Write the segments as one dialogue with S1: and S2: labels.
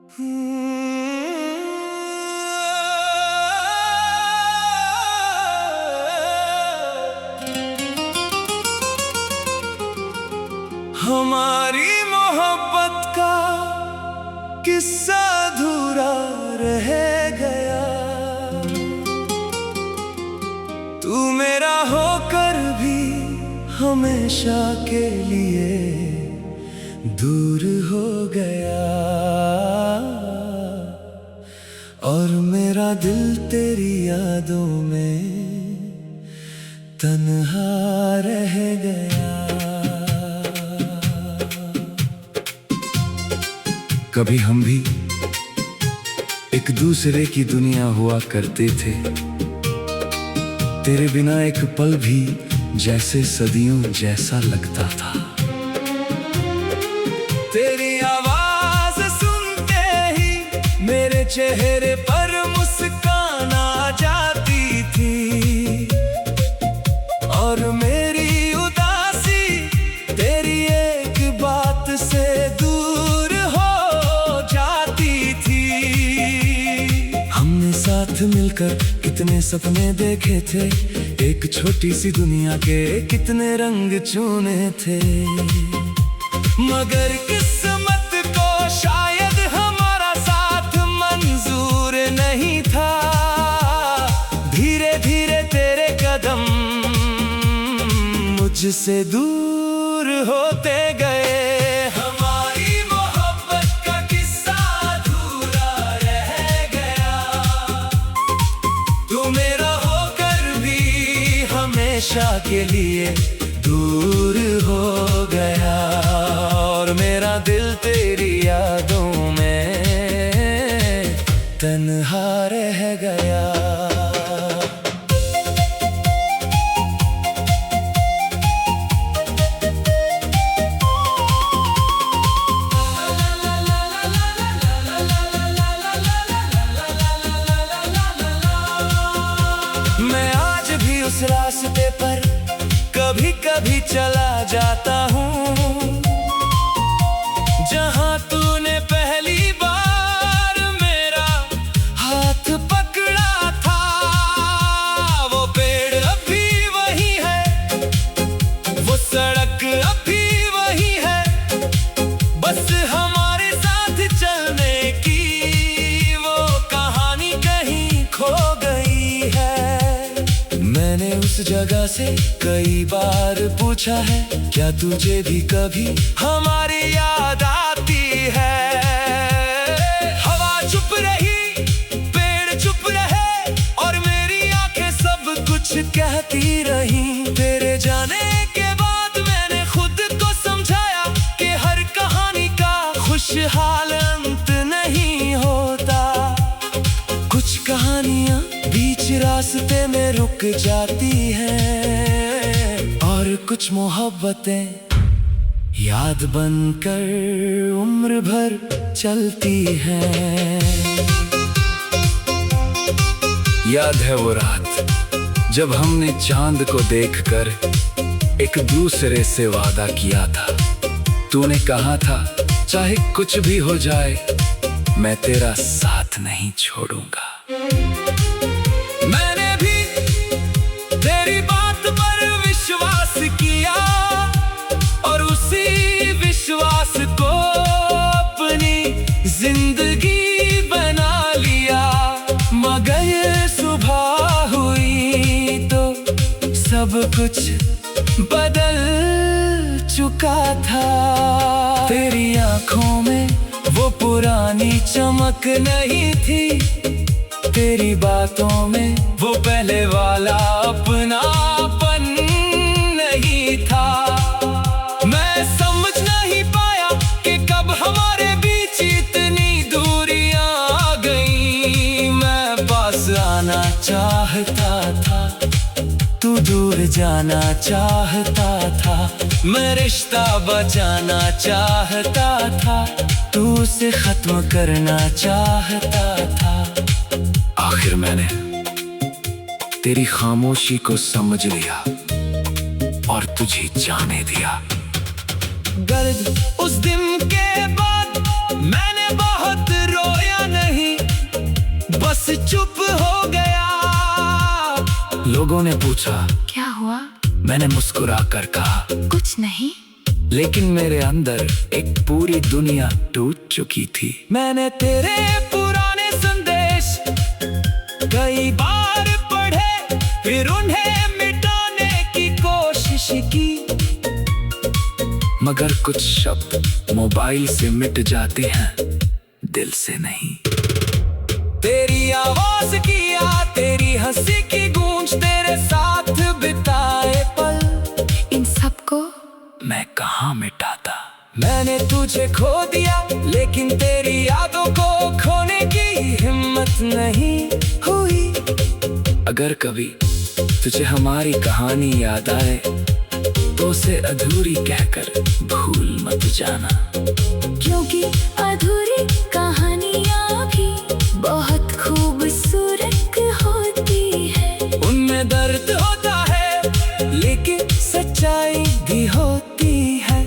S1: हमारी मोहब्बत का किस्सा अधूरा रह गया। तू मेरा होकर भी हमेशा के लिए दूर हो गया, और मेरा दिल तेरी यादों में तन्हा रह गया। कभी हम भी एक दूसरे की दुनिया हुआ करते थे। तेरे बिना एक पल भी जैसे सदियों जैसा लगता था। तेरी आवाज सुनते ही मेरे चेहरे पर मुस्कान आ जाती थी, और मेरी उदासी तेरी एक बात से दूर हो जाती थी। हमने साथ मिलकर कितने सपने देखे थे, एक छोटी सी दुनिया के कितने रंग चुने थे। मगर किस्मत को शायद हमारा साथ मंजूर नहीं था। धीरे धीरे तेरे कदम मुझसे दूर होते गए। हमारी मोहब्बत का किस्सा अधूरा रह गया। तू मेरा होकर भी हमेशा के लिए दूर हो गया, और मेरा दिल तेरी यादों में तन्हा रह गया। मैं आज भी उस रास्ते पर कभी कभी चला जाता हूँ, जहाँ तूने पहली बार मेरा हाथ पकड़ा था। वो पेड़ अभी वही है, वो सड़क अभी वही है, बस हमारे साथ चलने की वो कहानी कहीं खो गई है। मैंने उस जगह से कई बार पूछा है, क्या तुझे भी कभी हमारी याद आती है? हवा चुप रही, पेड़ चुप रहे, और मेरी आंखें सब कुछ कहती रही। तेरे जाने के बाद मैंने खुद को समझाया कि हर कहानी का खुशहाल अंत नहीं होता। कुछ कहानियां बीच रास्ते में रुक जाती हैं, और कुछ मोहब्बतें याद बनकर उम्र भर चलती हैं। याद है वो रात जब हमने चांद को देखकर एक दूसरे से वादा किया था। तूने कहा था चाहे कुछ भी हो जाए मैं तेरा साथ नहीं छोड़ूंगा। मैंने भी तेरी बात पर विश्वास किया, और उसी विश्वास को अपनी जिंदगी बना लिया। मगर सुबह हुई तो सब कुछ बदल चुका था। तेरी आंखों में वो पुरानी चमक नहीं थी, तेरी बातों में वो पहले वाला अपनापन नहीं था। मैं समझ नहीं पाया कि कब हमारे बीच इतनी दूरियां आ गई। मैं पास आना चाहता था, तू दूर जाना चाहता था। मैं रिश्ता बचाना चाहता था, तू उसे खत्म करना चाहता था। आखिर मैंने तेरी खामोशी को समझ लिया और तुझे जाने दिया। दर्द उस दिन के बाद मैंने बहुत रो लोगों ने पूछा
S2: क्या हुआ?
S1: मैंने मुस्कुरा कर कहा
S2: कुछ नहीं।
S1: लेकिन मेरे अंदर एक पूरी दुनिया टूट चुकी थी। मैंने तेरे पुराने संदेश कई बार पढ़े, फिर उन्हें मिटाने की कोशिश की, मगर कुछ शब्द मोबाइल से मिट जाते हैं, दिल से नहीं। तेरी आवाज की याद, तेरी हंसी की गूंज, तेरे साथ बिताए पल,
S2: इन सबको
S1: मैं कहाँ मिटाता। मैंने तुझे खो दिया, लेकिन तेरी यादों को खोने की हिम्मत नहीं हुई। अगर कभी तुझे हमारी कहानी याद आए तो उसे अधूरी कहकर भूल मत जाना,
S2: क्योंकि अधूरी कहानियाँ भी बहुत खूबसूरत होती है।
S1: उनमें दर्द होता है लेकिन सच्चाई भी होती है।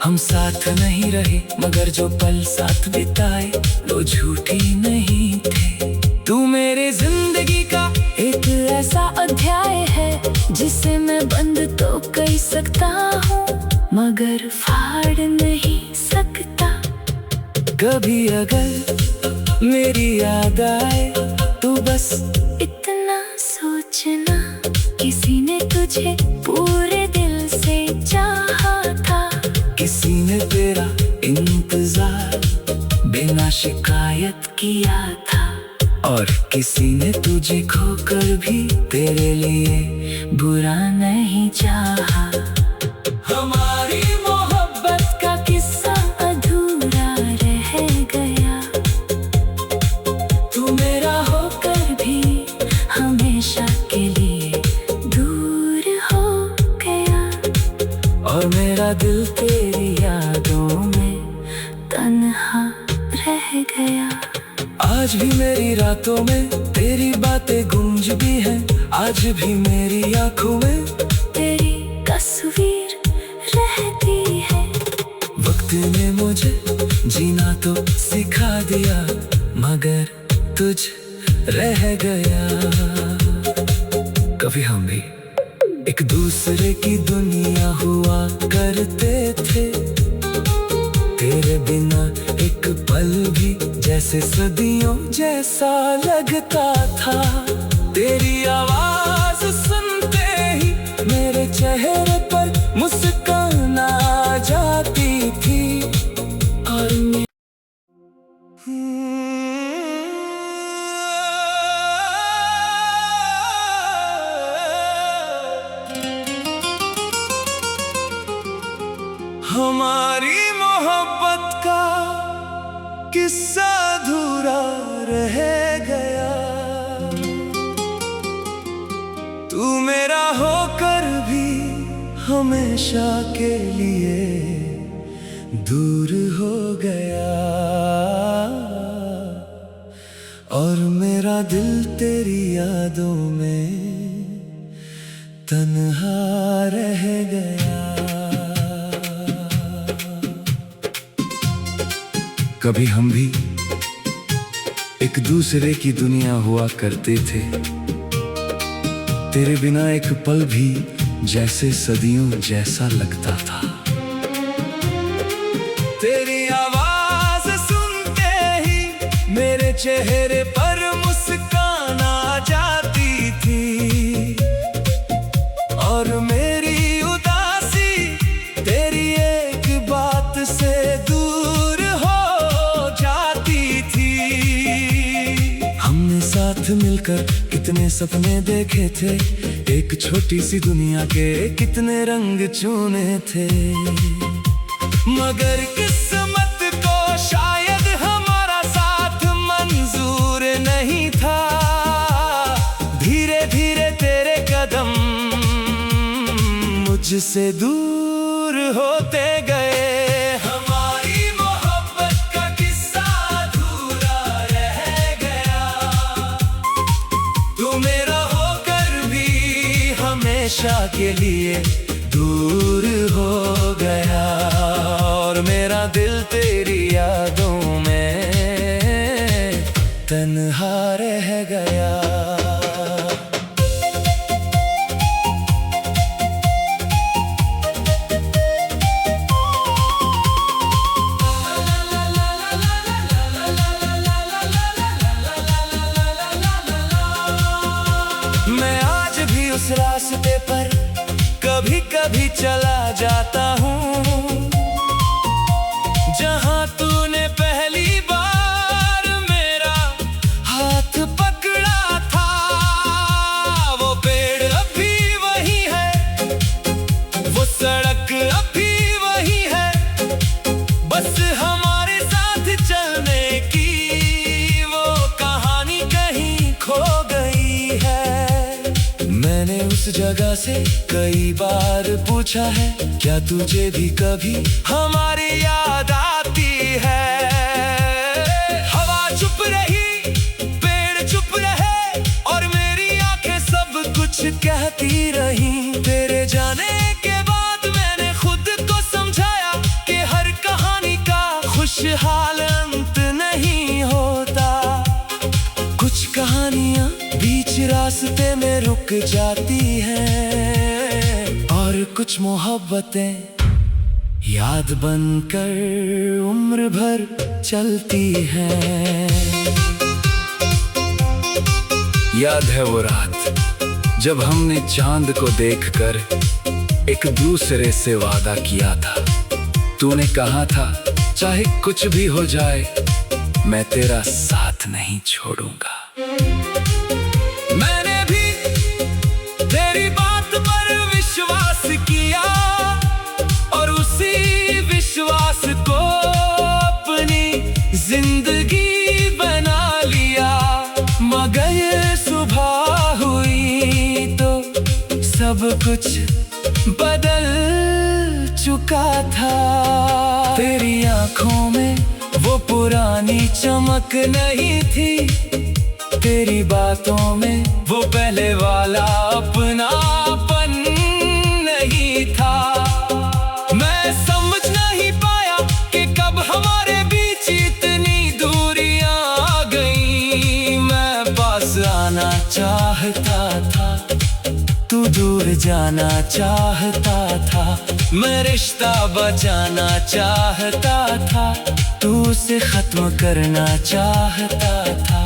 S1: हम साथ नहीं रहे, मगर जो पल साथ बिताए वो झूठी नहीं थे। तू मेरे जिंदगी का
S2: एक ऐसा अध्याय है जिसे मैं बंद तो कर सकता हूँ, मगर फाड़ नहीं सकता।
S1: कभी अगर मेरी याद आए तो बस
S2: इतना सोचना, किसी ने तुझे पूरे दिल से चाहा था,
S1: किसी ने तेरा इंतजार बिना शिकायत किया था, और किसी ने तुझे खोकर भी तेरे लिए बुरा नहीं चाहा।
S2: हमारी मोहब्बत का किस्सा अधूरा रह गया, तू मेरा होकर भी हमेशा के लिए दूर हो गया,
S1: और मेरा दिल तेरी यादों में
S2: तन्हा रह गया।
S1: आज भी मेरी रातों में तेरी बातें गूंज भी हैं, आज भी मेरी आंखों में
S2: तेरी तस्वीर रहती है।
S1: वक्त ने मुझे जीना तो सिखा दिया, मगर तुझ रह गया। कभी हम भी एक दूसरे की दुनिया हुआ करते थे, तेरे बिना एक पल भी जैसे सदियों जैसा लगता था। तेरी आवाज सुनते ही मेरे चेहरे पर मुस्कान आ जाती थी, और हमारी मोहब्बत का किस्सा अधूरा रह गया। तू मेरा होकर भी हमेशा के लिए दूर हो गया, और मेरा दिल तेरी यादों में तन्हा रह गया। कभी हम भी एक दूसरे की दुनिया हुआ करते थे, तेरे बिना एक पल भी जैसे सदियों जैसा लगता था। तेरी आवाज सुनते ही मेरे चेहरे पर मुस्कान आ जाती थी, और मेरी उदासी तेरी एक बात से दूर हो जाती थी। हमने साथ मिलकर कितने सपने देखे थे, एक छोटी सी दुनिया के कितने रंग चुने थे, मगर किस्मत को शायद हमारा साथ मंजूर नहीं था। धीरे धीरे तेरे कदम मुझसे दूर होते गए, हमारी मोहब्बत का किस्सा अधूरा रह गया। तू मेरा होकर भी हमेशा के लिए दूर हो गया, और मेरा दिल तेरी यादों में तन्हा रह गया। अभी चला जाता हूँ जहाँ तूने पहली बार मेरा हाथ पकड़ा था। वो पेड़ अभी वही है, वो सड़क अभी वही है, बस हमारे साथ चलने की वो कहानी कहीं खो गई है। मैंने उस जगह से कई बार पूछा है, क्या तुझे भी कभी हमारी याद आती है? हवा चुप रही, पेड़ चुप रहे, और मेरी आंखें सब कुछ कहती रही। तेरे जाने के बाद मैंने खुद को समझाया कि हर कहानी का खुशहाल अंत नहीं होता। कुछ कहानियां बीच रास्ते में रुक जाती हैं, और कुछ मोहब्बतें याद बनकर उम्र भर चलती हैं। याद है वो रात जब हमने चांद को देखकर एक दूसरे से वादा किया था। तूने कहा था चाहे कुछ भी हो जाए मैं तेरा साथ नहीं छोड़ूंगा। मैंने भी तेरी बात पर विश्वास किया, और उसी विश्वास को अपनी जिंदगी बना लिया। मगर सुबह हुई तो सब कुछ बदल चुका था। तेरी आंखों में वो पुरानी चमक नहीं थी, तेरी बातों में वो पहले वाला अपनापन नहीं था। मैं समझ नहीं पाया कि कब हमारे बीच इतनी दूरियां आ गई। मैं पास आना चाहता था, तू दूर जाना चाहता था। मैं रिश्ता बचाना चाहता था, तू उसे खत्म करना चाहता था।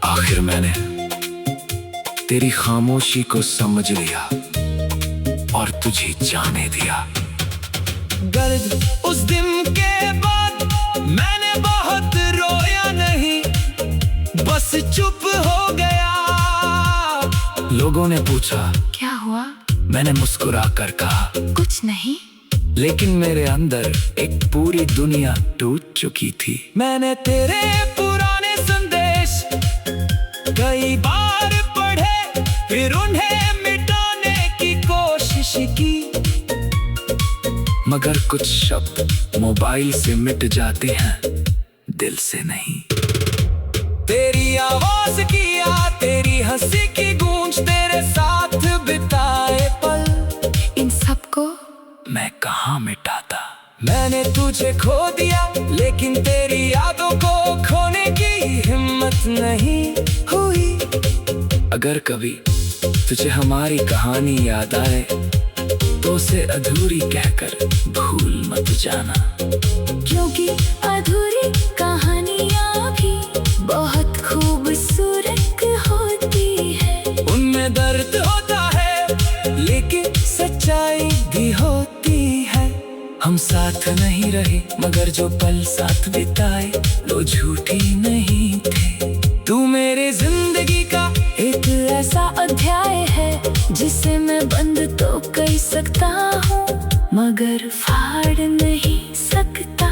S1: आखिर मैंने तेरी खामोशी को समझ लिया और तुझे जाने दिया। दर्द उस दिन के बाद मैंने बहुत रोया नहीं, बस चुप हो गया। लोगों ने पूछा
S2: क्या हुआ?
S1: मैंने मुस्कुरा कर कहा
S2: कुछ नहीं।
S1: लेकिन मेरे अंदर एक पूरी दुनिया टूट चुकी थी। मैंने तेरे पुराने संदेश कई बार पढ़े, फिर उन्हें मिटाने की कोशिश की, मगर कुछ शब्द मोबाइल से मिट जाते हैं, दिल से नहीं। तेरी आवाज की याद, तेरी हंसी की गूंज, तेरे साथ बिताए पल,
S2: इन सबको
S1: मैं कहाँ मिटाता। मैंने तुझे खो दिया, लेकिन तेरी यादों को खोने की हिम्मत नहीं हुई। अगर कभी तुझे हमारी कहानी याद आए तो उसे अधूरी कहकर भूल मत जाना,
S2: क्योंकि अधूरी कहानियाँ भी बहुत खूबसूरत होती है।
S1: उनमें दर्द होता है लेकिन सच्चाई भी होती है। हम साथ नहीं रहे मगर जो पल साथ बिताए वो झूठी नहीं थे। तू मेरे जिंदगी का
S2: एक ऐसा अध्याय है जिसे मैं बंद तो कर सकता हूँ, मगर फाड़ नहीं सकता।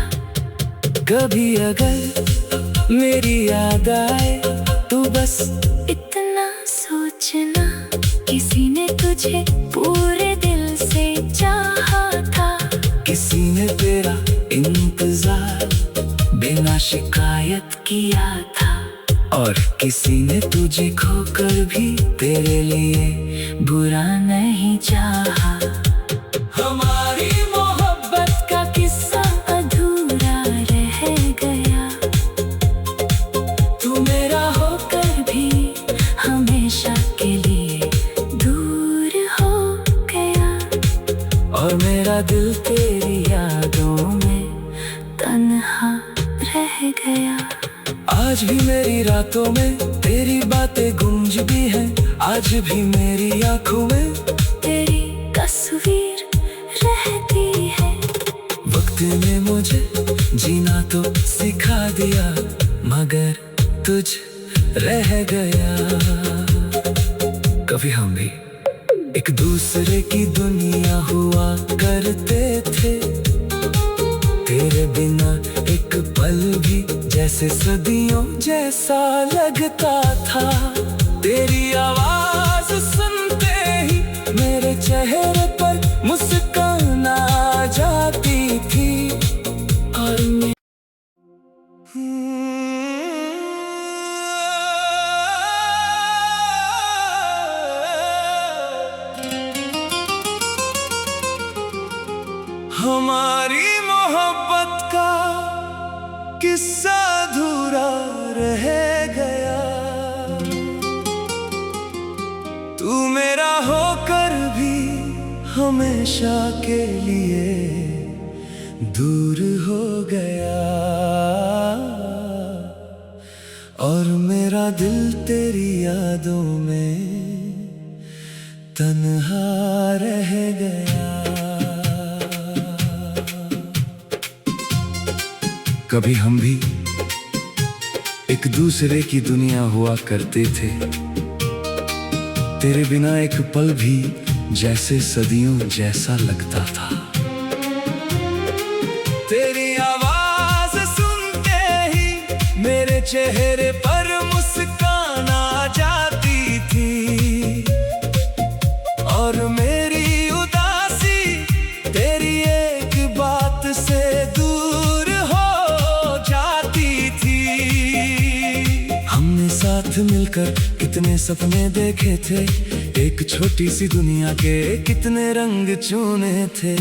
S1: कभी अगर मेरी याद आए तो बस
S2: इतना सोचना, किसी ने तुझे पूरे दिल से चाहा था,
S1: किसी ने तेरा इंतजार बिना शिकायत किया था, और किसी ने तुझे खोकर भी तेरे लिए बुरा नहीं चाहा। हमारी मोहब्बत
S2: का किस्सा अधूरा रह गया,
S1: तू मेरा
S2: होकर भी हमेशा के लिए दूर हो गया,
S1: और मेरा दिल तेरी यादों में
S2: तन्हा रह गया।
S1: आज भी मेरी रातों में तेरी बातें गूंज भी हैं, आज भी मेरी आंखों में
S2: तेरी तस्वीर
S1: तूने मुझे जीना तो सिखा दिया, मगर तुझ रह गया। कभी हम भी एक दूसरे की दुनिया हुआ करते थे, तेरे बिना एक पल भी जैसे सदियों जैसा लगता था। तेरी आवाज सुनते ही मेरे चेहरे पर मुस्कान आ जाती थी, और मैं हमारी मोहब्बत का किस्सा अधूरा रह गया। तू मेरा होकर भी हमेशा के लिए दूर हो गया, और मेरा दिल तेरी यादों में तन्हा रह गया। कभी हम भी एक दूसरे की दुनिया हुआ करते थे, तेरे बिना एक पल भी जैसे सदियों जैसा लगता था। तेरी आवाज सुनते ही मेरे चेहरे पर मुस्कान आ जाती थी, और मेरी उदासी तेरी एक बात से दूर हो जाती थी। हमने साथ मिलकर कितने सपने देखे थे, एक छोटी सी दुनिया के कितने रंग चुने थे,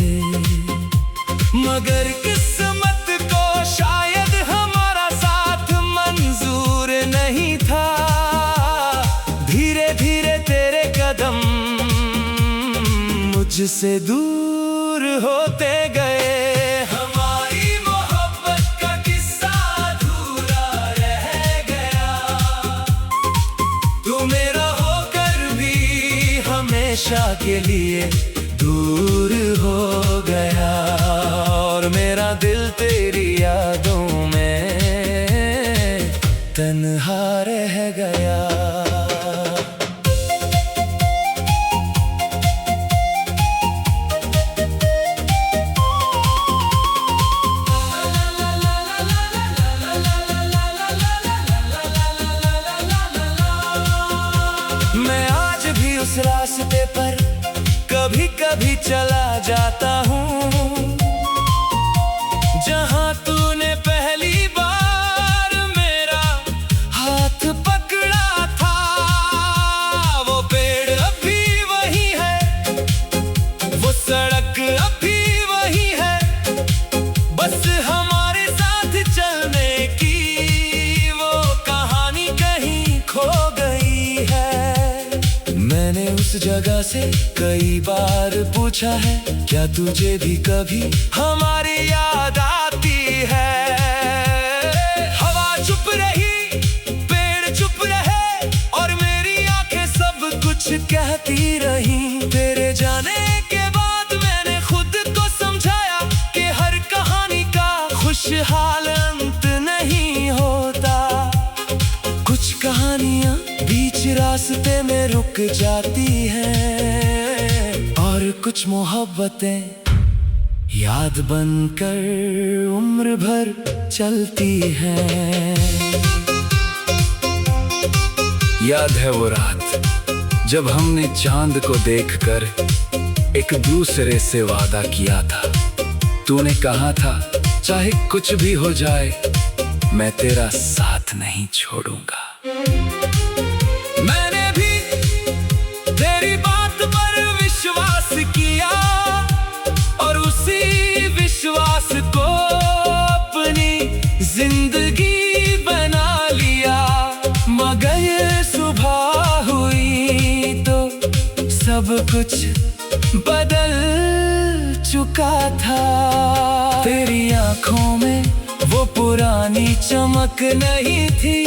S1: मगर किस्मत को शायद हमारा साथ मंजूर नहीं था। धीरे धीरे तेरे कदम मुझसे दूर होते गए। हमारी मोहब्बत का किस्सा अधूरा रह गया। तू मेरा होकर भी हमेशा के लिए दूर हो गया, और मेरा दिल तेरी यादों में तन्हा रह गया। मैं आज भी उस रास्ते पर कभी कभी चला जाता हूँ, जहाँ तूने पहली बार मेरा हाथ पकड़ा था। वो पेड़ अभी वही है, वो सड़क अभी वही है, बस हमारे साथ चलने की वो कहानी कहीं खो गई है। मैंने उस जगह से कई बार पूछा है, क्या तुझे भी कभी हमारी याद आती है? हवा चुप रही, पेड़ चुप रहे, और मेरी आंखें सब कुछ कहती रही। तेरे जाने के बाद मैंने खुद को समझाया कि हर कहानी का खुशहाल अंत नहीं होता। कुछ कहानियां बीच रास्ते में रुक जाती हैं, और कुछ मोहब्बतें याद बनकर उम्र भर चलती हैं।
S3: याद है वो रात जब हमने चांद को देखकर एक दूसरे से वादा किया था। तूने कहा था चाहे कुछ भी हो जाए मैं तेरा साथ नहीं छोड़ूंगा।
S1: मैंने भी तेरी बात पर विश्वास किया, और उसी विश्वास को अपनी जिंदगी बना लिया। मगर ये सुबह हुई तो सब कुछ बदल चुका था। तेरी आंखों में वो पुरानी चमक नहीं थी,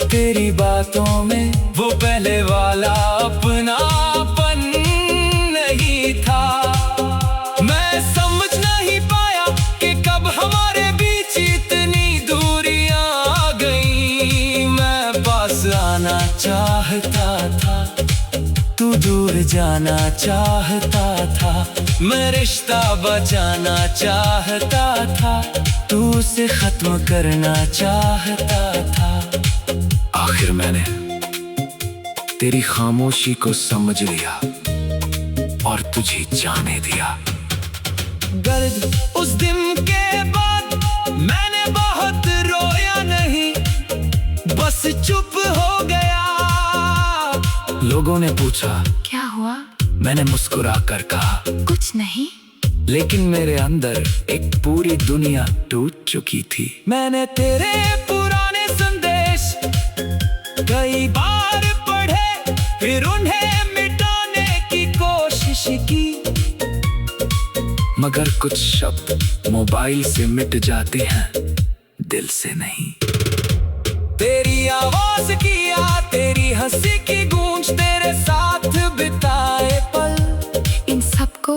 S1: तेरी बातों में वो पहले वाला अपनापन नहीं था। मैं समझ नहीं पाया
S3: दूर जाना चाहता था, मैं रिश्ता बचाना चाहता था, तू उसे खत्म करना चाहता था।
S1: आखिर मैंने तेरी खामोशी को समझ लिया और तुझे जाने दिया।
S3: गर्द उस दिन के बाद मैंने बहुत रोया नहीं, बस चुप हो गया।
S1: लोगों ने पूछा
S2: क्या हुआ?
S1: मैंने मुस्कुरा कर कहा
S2: कुछ नहीं।
S1: लेकिन मेरे अंदर एक पूरी दुनिया टूट चुकी थी।
S3: मैंने तेरे पुराने संदेश कई बार पढ़े, फिर उन्हें मिटाने की कोशिश की,
S1: मगर कुछ शब्द मोबाइल से मिट जाते हैं, दिल से नहीं।
S3: तेरी आवाज की याद, तेरी हंसी की गूंज, तेरे साथ बिताए पल,
S2: इन सबको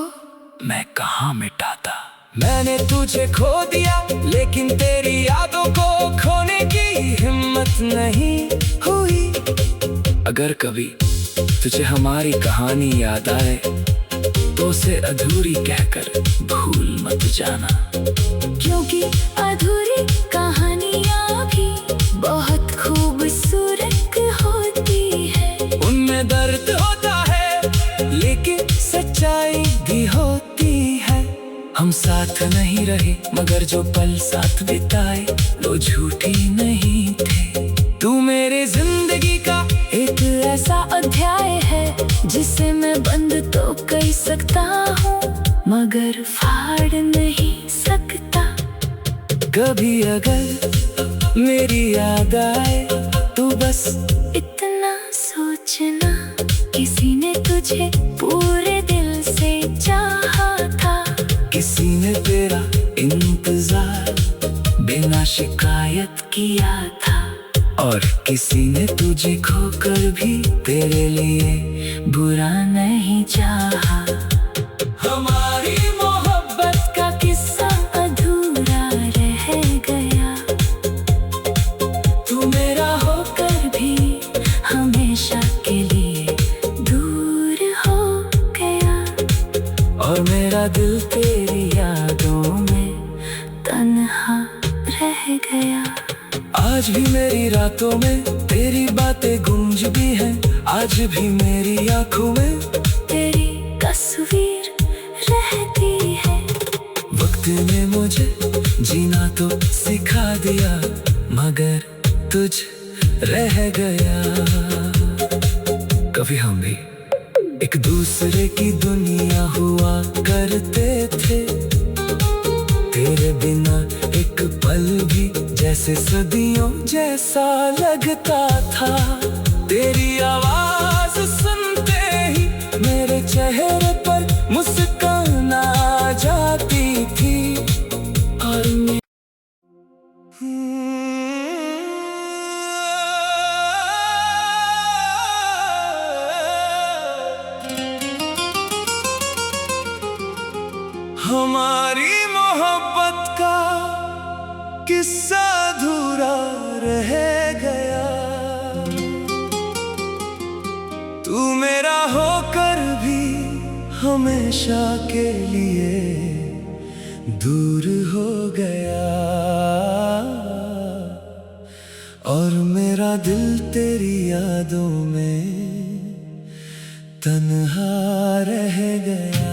S1: मैं कहाँ मिटाता।
S3: मैंने तुझे खो दिया, लेकिन तेरी यादों को खोने की हिम्मत नहीं हुई।
S1: अगर कभी तुझे हमारी कहानी याद आए तो उसे अधूरी कहकर भूल मत जाना,
S2: क्योंकि अधूरी कहानियाँ भी बहुत खूबसूरत होती है।
S3: उनमें दर्द होता है, लेकिन सच्चाई भी होती है।
S1: हम साथ नहीं रहे, मगर जो पल साथ बिताए वो झूठी नहीं थे।
S3: तू मेरे जिंदगी का
S2: एक ऐसा अध्याय है जिसे मैं बंद तो कर सकता हूँ, मगर फाड़ नहीं सकता।
S3: कभी अगर मेरी याद आए तो बस
S2: इतना सोचना, किसी ने तुझे पूरे दिल से चाहा था,
S3: किसी ने तेरा इंतजार बिना शिकायत किया था,
S1: और
S3: किसी ने तुझे खोकर भी तेरे लिए
S2: बुरा नहीं चाहा।
S3: हमारी मोहब्बत
S2: का किस्सा अधूरा रह गया,
S3: तू मेरा
S2: होकर भी हमेशा के लिए दूर हो गया,
S3: और मेरा दिल तेरी यादों में
S2: तन्हा रह गया।
S3: आज भी मेरी रातों में तेरी बातें गूंज भी हैं, आज भी मेरी आंखों में
S2: तेरी तस्वीर रहती है।
S3: वक्त ने मुझे जीना तो सिखा दिया, मगर तुझ रह गया।
S1: कभी हम भी
S3: एक दूसरे की दुनिया हुआ करते थे, तेरे बिना एक पल भी जैसे सदियों जैसा लगता था। तेरी आवाज सुनते ही मेरे चेहरे पर मुस्कान आ जाती थी, और मैं हमारी मोहब्बत का किस्सा अधूरा रह गया, तू मेरा होकर भी हमेशा के लिए दूर हो गया, और मेरा दिल तेरी यादों में तन्हा रह गया।